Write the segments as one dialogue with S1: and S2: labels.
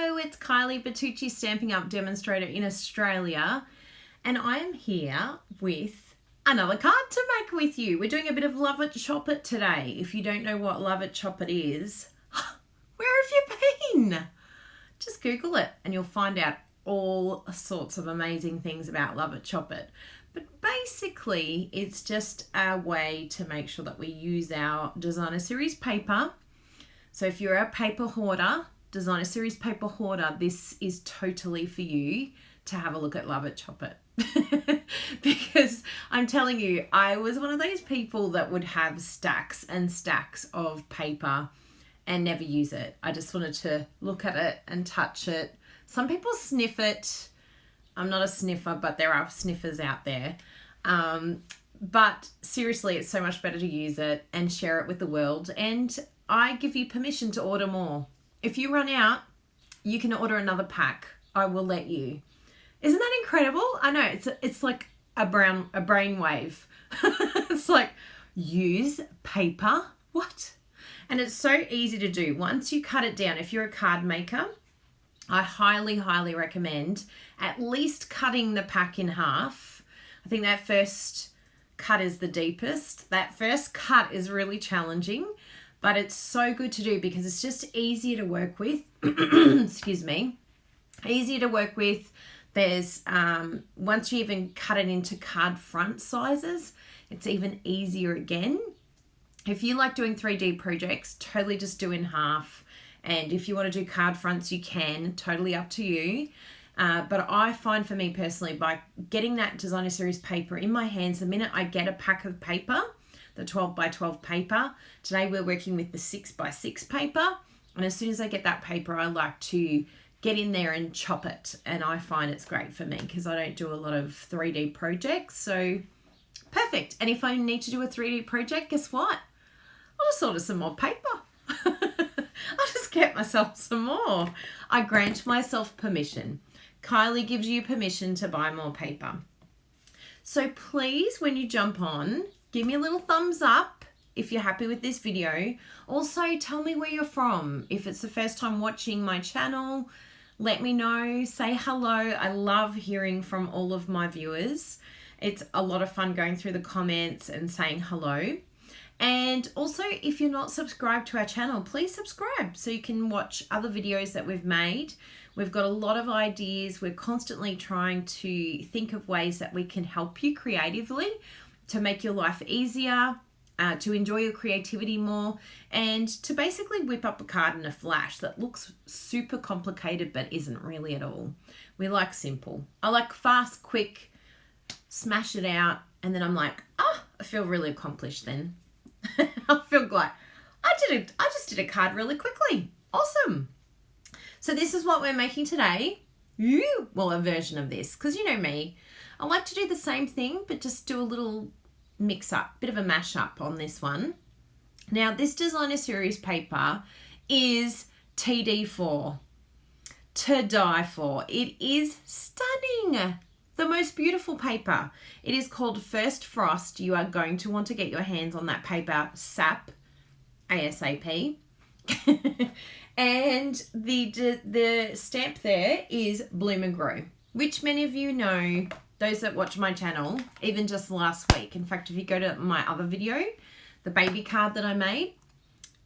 S1: Hello, it's Kylie, Bertucci Stamping Up demonstrator in Australia, and I am here with another card to make with you. We're doing a bit of Love It Chop It today. If you don't know what Love It Chop It is, where have you been? Just Google it and you'll find out all sorts of amazing things about Love It Chop It. But basically, it's just a way to make sure that we use our designer series paper. So if you're a paper hoarder, designer series paper hoarder, this is totally for you to have a look at Love It Chop It. Because I'm telling you, I was one of those people that would have stacks and stacks of paper and never use it. I just wanted to look at it and touch it. Some people sniff it. I'm not a sniffer, but there are sniffers out there. But seriously, it's so much better to use it and share it with the world. And I give you permission to order more. If you run out, you can order another pack. I will let you. Isn't that incredible? I know, it's like a brainwave. It's like, use paper? What? And it's so easy to do. Once you cut it down, if you're a card maker, I highly, highly recommend at least cutting the pack in half. I think that first cut is the deepest. That first cut is really challenging, but it's so good to do because it's just easier to work with. Excuse me. Easier to work with. There's, once you even cut it into card front sizes, it's even easier again. If you like doing 3D projects, totally just do in half. And if you want to do card fronts, you can, totally up to you. But I find for me personally, by getting that designer series paper in my hands, the minute I get a pack of paper, the 12 by 12 paper, today we're working with the 6 by 6 paper. And as soon as I get that paper, I like to get in there and chop it. And I find it's great for me because I don't do a lot of 3D projects. So perfect. And if I need to do a 3D project, guess what? I'll just order some more paper. I'll just get myself some more. I grant myself permission. Kylie gives you permission to buy more paper. So please, when you jump on, give me a little thumbs up if you're happy with this video. Also, tell me where you're from. If it's the first time watching my channel, let me know. Say hello. I love hearing from all of my viewers. It's a lot of fun going through the comments and saying hello. And also, if you're not subscribed to our channel, please subscribe so you can watch other videos that we've made. We've got a lot of ideas. We're constantly trying to think of ways that we can help you creatively to make your life easier, to enjoy your creativity more, and to basically whip up a card in a flash that looks super complicated but isn't really at all. We like simple. I like fast, quick, smash it out, and then I'm like, I feel really accomplished then. I feel like I just did a card really quickly. Awesome. So this is what we're making today. Well, a version of this, because you know me, I like to do the same thing, but just do a little mix up, bit of a mash up on this one. Now, this designer series paper is TD4, to die for. It is stunning. The most beautiful paper. It is called First Frost. You are going to want to get your hands on that paper ASAP. And the stamp there is Bloom and Grow, which many of you know, those that watch my channel, even just last week. In fact, if you go to my other video, the baby card that I made,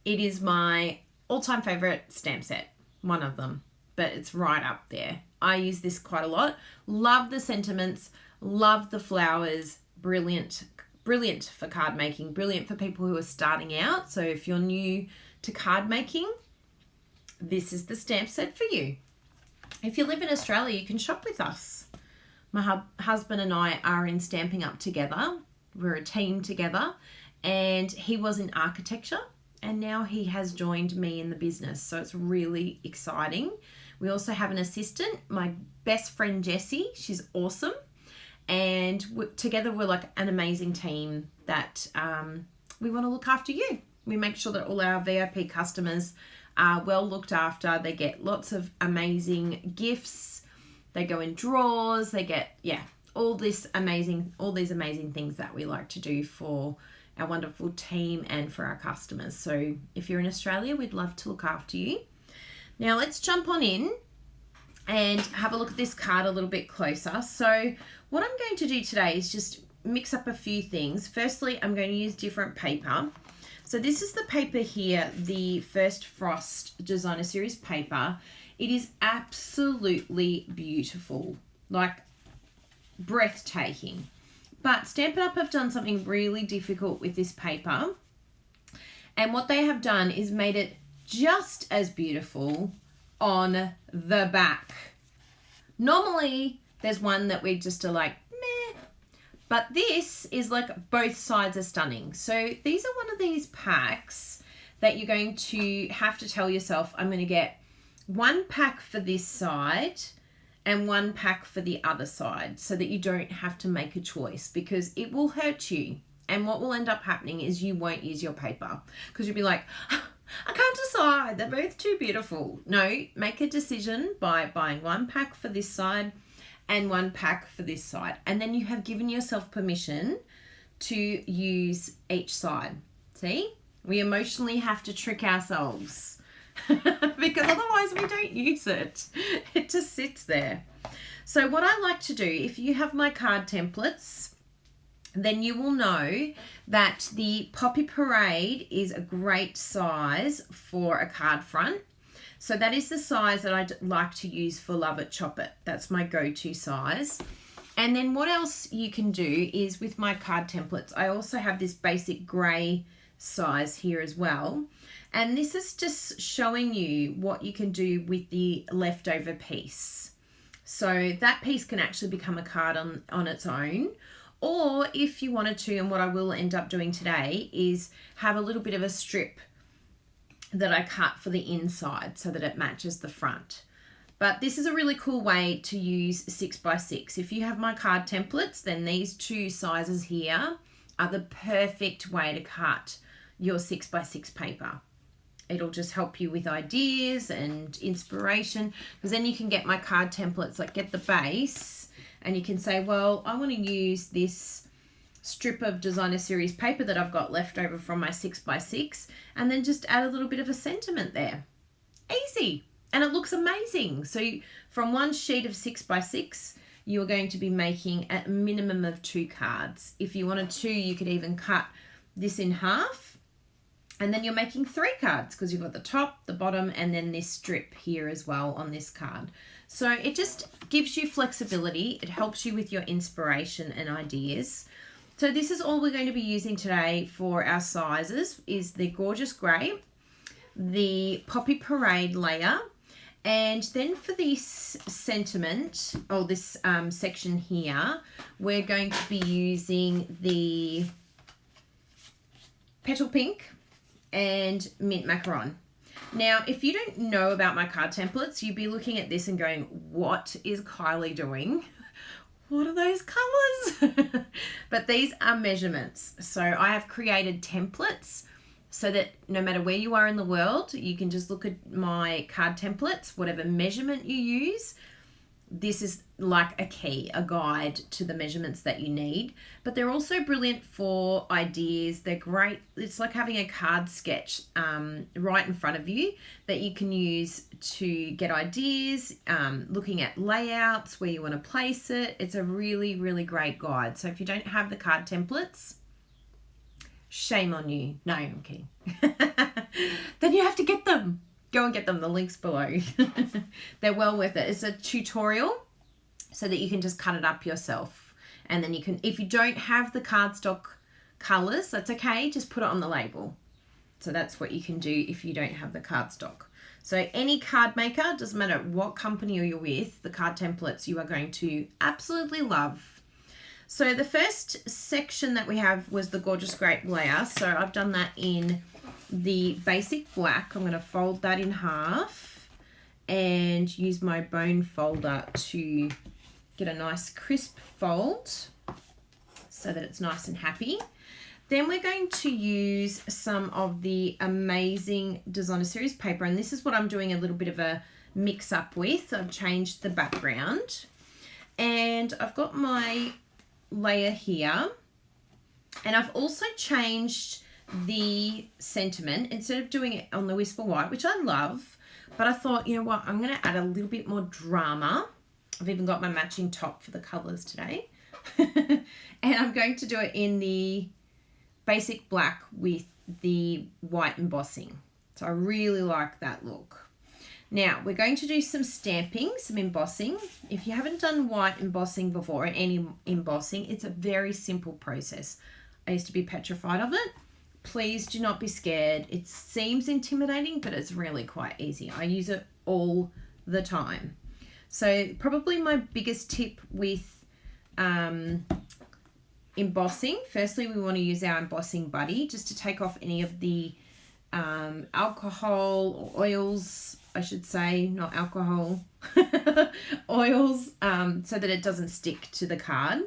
S1: it is my all-time favorite stamp set, one of them, but it's right up there. I use this quite a lot. Love the sentiments, love the flowers. Brilliant, brilliant for card making, brilliant for people who are starting out. So if you're new to card making, this is the stamp set for you. If you live in Australia, you can shop with us. My husband and I are in Stamping Up together. We're a team together, and he was in architecture and now he has joined me in the business. So it's really exciting. We also have an assistant, my best friend Jessie. She's awesome. And together we're like an amazing team that we want to look after you. We make sure that all our VIP customers are well looked after. They get lots of amazing gifts. They go in drawers. They get, all these amazing things that we like to do for our wonderful team and for our customers. So if you're in Australia, we'd love to look after you. Now let's jump on in and have a look at this card a little bit closer. So what I'm going to do today is just mix up a few things. Firstly, I'm going to use different paper. So this is the paper here, the First Frost Designer Series paper. It is absolutely beautiful, like breathtaking. But Stampin' Up! Have done something really difficult with this paper. And what they have done is made it just as beautiful on the back. Normally, there's one that we just are like, meh. But this is like both sides are stunning. So these are one of these packs that you're going to have to tell yourself, I'm going to get one pack for this side and one pack for the other side so that you don't have to make a choice, because it will hurt you. And what will end up happening is you won't use your paper because you'll be like, I can't decide. They're both too beautiful. No, make a decision by buying one pack for this side and one pack for this side. And then you have given yourself permission to use each side. See? We emotionally have to trick ourselves because otherwise we don't use it. It just sits there. So what I like to do, if you have my card templates, then you will know that the Poppy Parade is a great size for a card front. So that is the size that I like to use for Love It, Chop It. That's my go-to size. And then what else you can do is with my card templates, I also have this basic grey size here as well. And this is just showing you what you can do with the leftover piece. So that piece can actually become a card on its own. Or if you wanted to, and what I will end up doing today, is have a little bit of a strip that I cut for the inside so that it matches the front. But this is a really cool way to use 6x6. If you have my card templates, then these two sizes here are the perfect way to cut your 6x6 paper. It'll just help you with ideas and inspiration, because then you can get my card templates, like get the base, and you can say, well, I want to use this strip of Designer Series paper that I've got left over from my 6x6, and then just add a little bit of a sentiment there. Easy. And it looks amazing. So from one sheet of 6x6, you are going to be making a minimum of 2 cards. If you wanted to, you could even cut this in half, and then you're making 3 cards because you've got the top, the bottom, and then this strip here as well on this card. So it just gives you flexibility. It helps you with your inspiration and ideas. So this is all we're going to be using today for our sizes, is the Gorgeous Grey, the Poppy Parade layer, and then for this sentiment, or this section here, we're going to be using the Petal Pink and Mint Macaron. Now, if you don't know about my card templates, you'd be looking at this and going, what is Kylie doing? What are those colors? But these are measurements. So I have created templates so that no matter where you are in the world, you can just look at my card templates, whatever measurement you use. This is like a key, a guide to the measurements that you need. But they're also brilliant for ideas. They're great. It's like having a card sketch right in front of you that you can use to get ideas, looking at layouts, where you want to place it. It's a really, really great guide. So if you don't have the card templates, shame on you. No, I'm kidding. Then you have to get them. Go and get them. The link's below. They're well worth it. It's a tutorial so that you can just cut it up yourself. And then you can, if you don't have the cardstock colors, that's okay. Just put it on the label. So that's what you can do if you don't have the cardstock. So any card maker, doesn't matter what company you're with, the card templates you are going to absolutely love. So the first section that we have was the Gorgeous Grape layer. So I've done that in the basic black. I'm going to fold that in half and use my bone folder to get a nice crisp fold so that it's nice and happy. Then we're going to use some of the amazing Designer Series paper, and this is what I'm doing a little bit of a mix up with. I've changed the background and I've got my layer here, and I've also changed the sentiment. Instead of doing it on the Whisper White, which I love, But I thought, you know what, I'm going to add a little bit more drama. I've even got my matching top for the colours today. And I'm going to do it in the basic black with the white embossing. So I really like that look. Now, we're going to do some stamping, some embossing. If you haven't done white embossing before, or any embossing, it's a very simple process. I used to be petrified of it. Please do not be scared. It seems intimidating, but it's really quite easy. I use it all the time. So probably my biggest tip with embossing, firstly, we want to use our embossing buddy just to take off any of the alcohol or oils, I should say, not alcohol, oils, so that it doesn't stick to the card.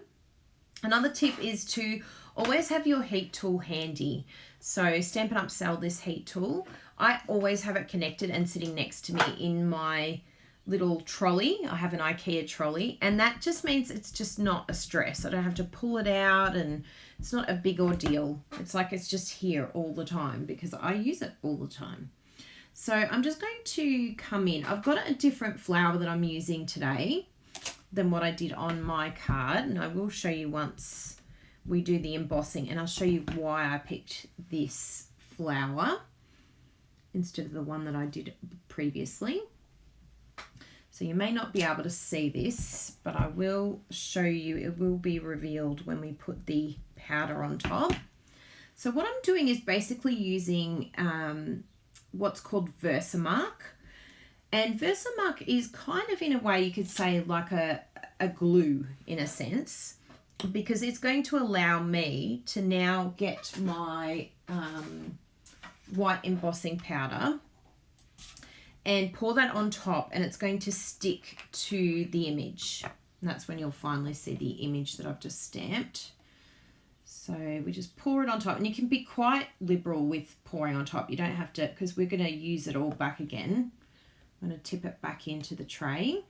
S1: Another tip is to always have your heat tool handy. So Stampin' Up! Sell this heat tool. I always have it connected and sitting next to me in my little trolley. I have an IKEA trolley, and that just means it's just not a stress. I don't have to pull it out, and it's not a big ordeal. It's like it's just here all the time because I use it all the time. So I'm just going to come in. I've got a different flower that I'm using today than what I did on my card, and I will show you once we do the embossing, and I'll show you why I picked this flower instead of the one that I did previously. So you may not be able to see this, but I will show you. It will be revealed when we put the powder on top. So what I'm doing is basically using what's called Versamark. And Versamark is kind of, in a way, you could say like a glue in a sense, because it's going to allow me to now get my white embossing powder and pour that on top, and it's going to stick to the image. And that's when you'll finally see the image that I've just stamped. So we just pour it on top, and you can be quite liberal with pouring on top. You don't have to, because we're going to use it all back again. I'm going to tip it back into the tray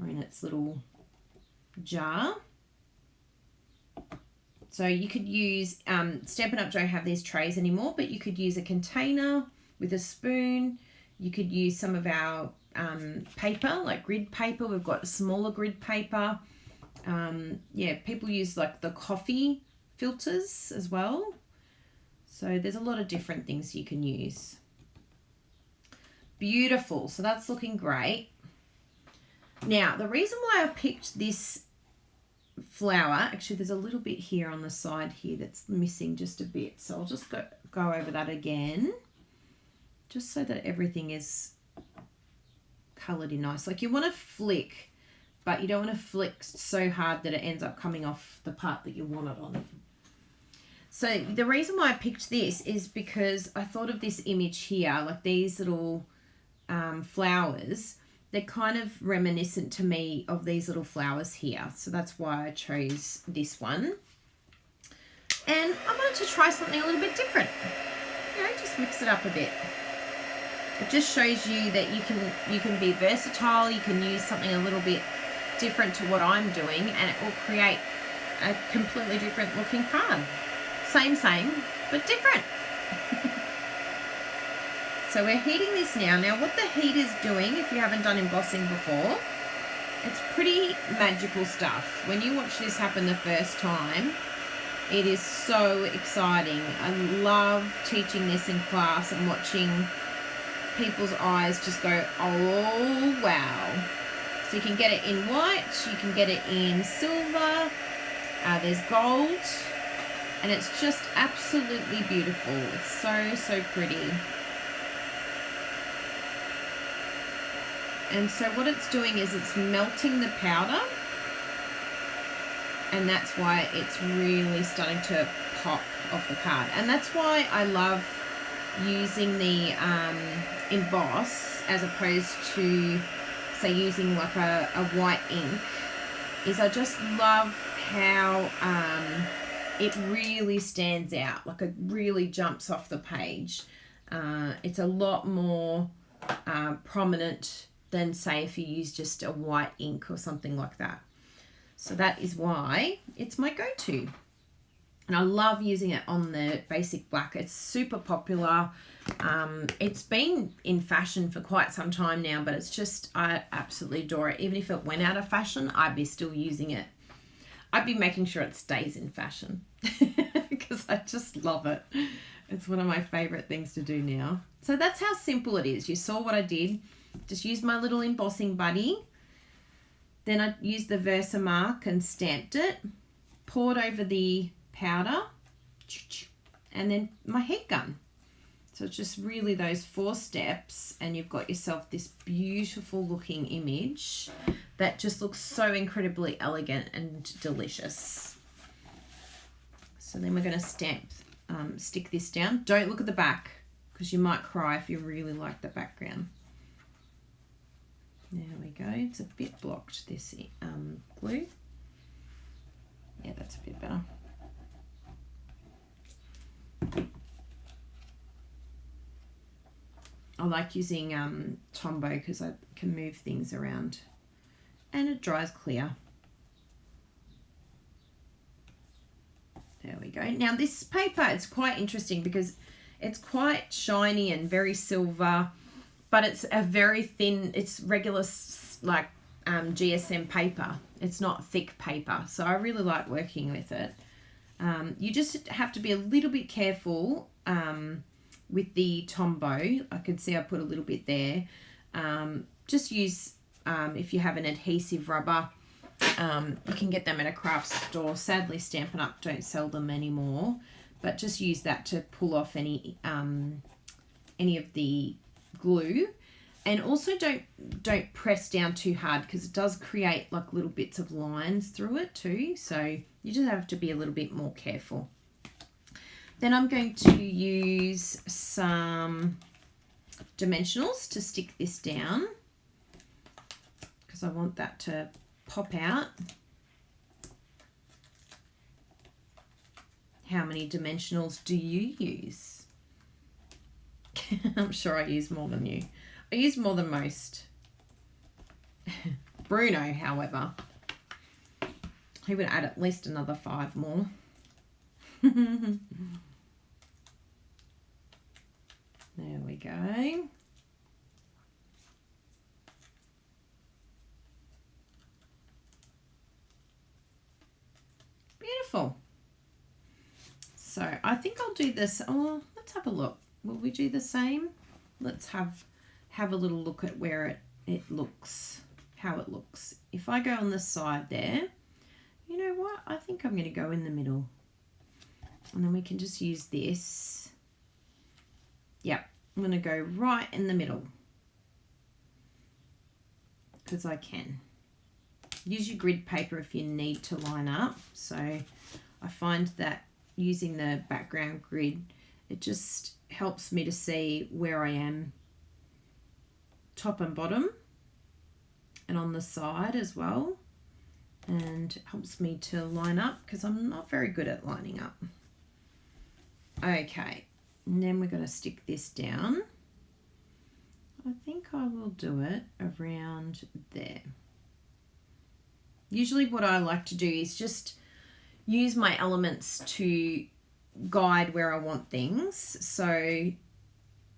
S1: or in its little jar. So you could use, Stampin' Up! Don't have these trays anymore, but you could use a container with a spoon. You could use some of our paper, like grid paper. We've got smaller grid paper. Yeah, people use like the coffee filters as well. So there's a lot of different things you can use. Beautiful. So that's looking great. Now, the reason why I picked this flower, actually there's a little bit here on the side here that's missing just a bit. So I'll just go over that again, just so that everything is coloured in nice. Like you want to flick, but you don't want to flick so hard that it ends up coming off the part that you want it on. So the reason why I picked this is because I thought of this image here, like these little flowers. They're kind of reminiscent to me of these little flowers here. So that's why I chose this one. And I wanted to try something a little bit different. You know, just mix it up a bit. It just shows you that you can be versatile. You can use something a little bit different to what I'm doing, and it will create a completely different looking card. Same, but different. So we're heating this now. Now what the heat is doing, if you haven't done embossing before, it's pretty magical stuff. When you watch this happen the first time, it is so exciting. I love teaching this in class and watching people's eyes just go, oh wow. So you can get it in white, you can get it in silver, there's gold, and it's just absolutely beautiful. It's so pretty. And so what it's doing is it's melting the powder, and that's why it's really starting to pop off the card. And that's why I love using the emboss as opposed to, say, using like a white ink, is I just love how it really stands out, like it really jumps off the page. It's a lot more prominent than, say, if you use just a white ink or something like that. So that is why it's my go-to. And I love using it on the basic black. It's super popular. It's been in fashion for quite some time now, but it's just, I absolutely adore it. Even if it went out of fashion, I'd be still using it. I'd be making sure it stays in fashion because I just love it. It's one of my favorite things to do now. So that's how simple it is. You saw what I did. Just used my little embossing buddy. Then I used the Versamark and stamped it. Poured over the powder. And then my heat gun. So it's just really those 4 steps and you've got yourself this beautiful looking image that just looks so incredibly elegant and delicious. So then we're going to stick this down. Don't look at the back because you might cry if you really like the background. There we go. It's a bit blocked, this glue. Yeah, that's a bit better. I like using Tombow because I can move things around and it dries clear. There we go. Now this paper is quite interesting because it's quite shiny and very silver, but it's a very thin, it's regular like GSM paper. It's not thick paper, so I really like working with it. You just have to be a little bit careful with the Tombow. I could see I put a little bit there. Just use, if you have an adhesive rubber, you can get them at a craft store. Sadly, Stampin' Up don't sell them anymore, but just use that to pull off any of the glue. And also don't press down too hard because it does create like little bits of lines through it too. So you just have to be a little bit more careful. Then I'm going to use some dimensionals to stick this down because I want that to pop out. How many dimensionals do you use? I'm sure I use more than you. I use more than most. Bruno, however, he would add at least another 5 more. There we go. Beautiful. So I think I'll do this. Oh, let's have a look. Will we do the same? Let's have a little look at where it looks, how it looks. If I go on the side there, you know what? I think I'm going to go in the middle. And then we can just use this. Yep, I'm going to go right in the middle. Because I can. Use your grid paper if you need to line up. So I find that using the background grid, it just helps me to see where I am top and bottom and on the side as well, and helps me to line up because I'm not very good at lining up. Okay, and then we're going to stick this down. I think I will do it around there. Usually what I like to do is just use my elements to guide where I want things. So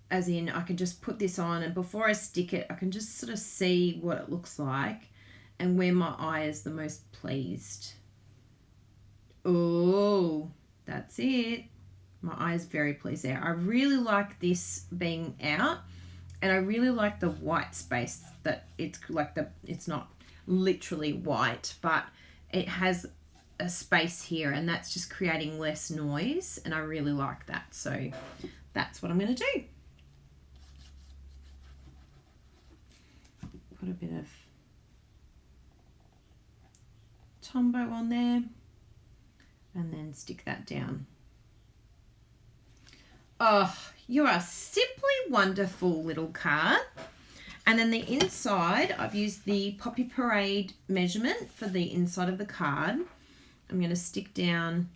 S1: as in I can just put this on and before I stick it, I can just sort of see what it looks like and where my eye is the most pleased. Oh, that's it. My eye is very pleased there. I really like this being out and I really like the white space that it's like it's not literally white, but it has a space here and that's just creating less noise and I really like that. So that's what I'm going to do. Put a bit of Tombow on there and then stick that down. Oh, you are simply wonderful little card. And then the inside, I've used the Poppy Parade measurement for the inside of the card. I'm going to stick down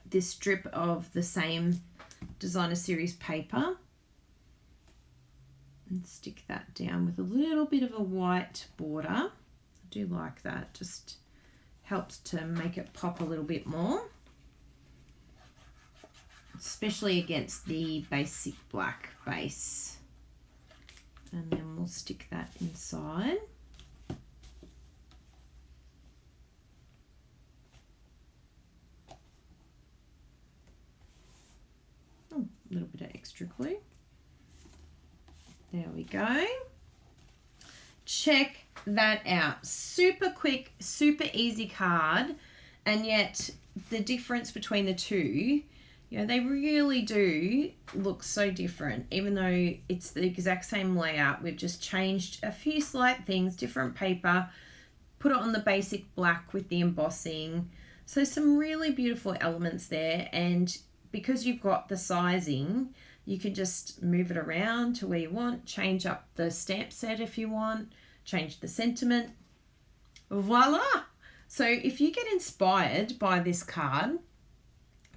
S1: this strip of the same designer series paper and stick that down with a little bit of a white border. I do like that, just helps to make it pop a little bit more. especially against the basic black base. And then we'll stick that inside. Oh, a little bit of extra glue. There we go. Check that out. Super quick, super easy card, and yet the difference between the two, you know, they really do look so different. Even though it's the exact same layout, we've just changed a few slight things, different paper, put it on the basic black with the embossing. So some really beautiful elements there, and because you've got the sizing, you can just move it around to where you want, change up the stamp set if you want, change the sentiment. Voila! So if you get inspired by this card,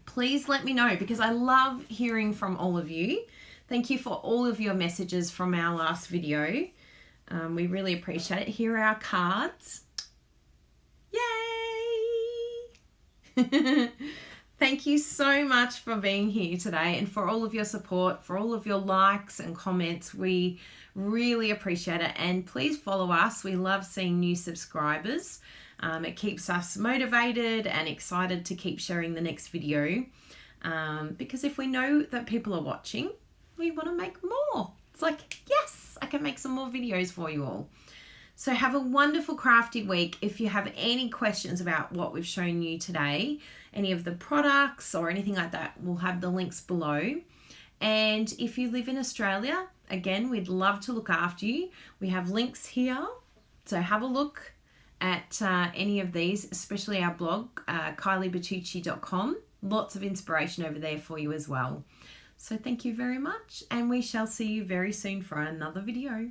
S1: please let me know, because I love hearing from all of you. Thank you for all of your messages from our last video. We really appreciate it. Here are our cards. Yay! Thank you so much for being here today and for all of your support, for all of your likes and comments. We really appreciate it. And please follow us. We love seeing new subscribers. It keeps us motivated and excited to keep sharing the next video. Because if we know that people are watching, we want to make more. It's like, yes, I can make some more videos for you all. So have a wonderful crafty week. If you have any questions about what we've shown you today, any of the products or anything like that, we'll have the links below. And if you live in Australia, again, we'd love to look after you. We have links here, so have a look at any of these, especially our blog, kyliebertucci.com. Lots of inspiration over there for you as well. So thank you very much, and we shall see you very soon for another video.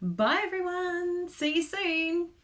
S1: Bye everyone. See you soon.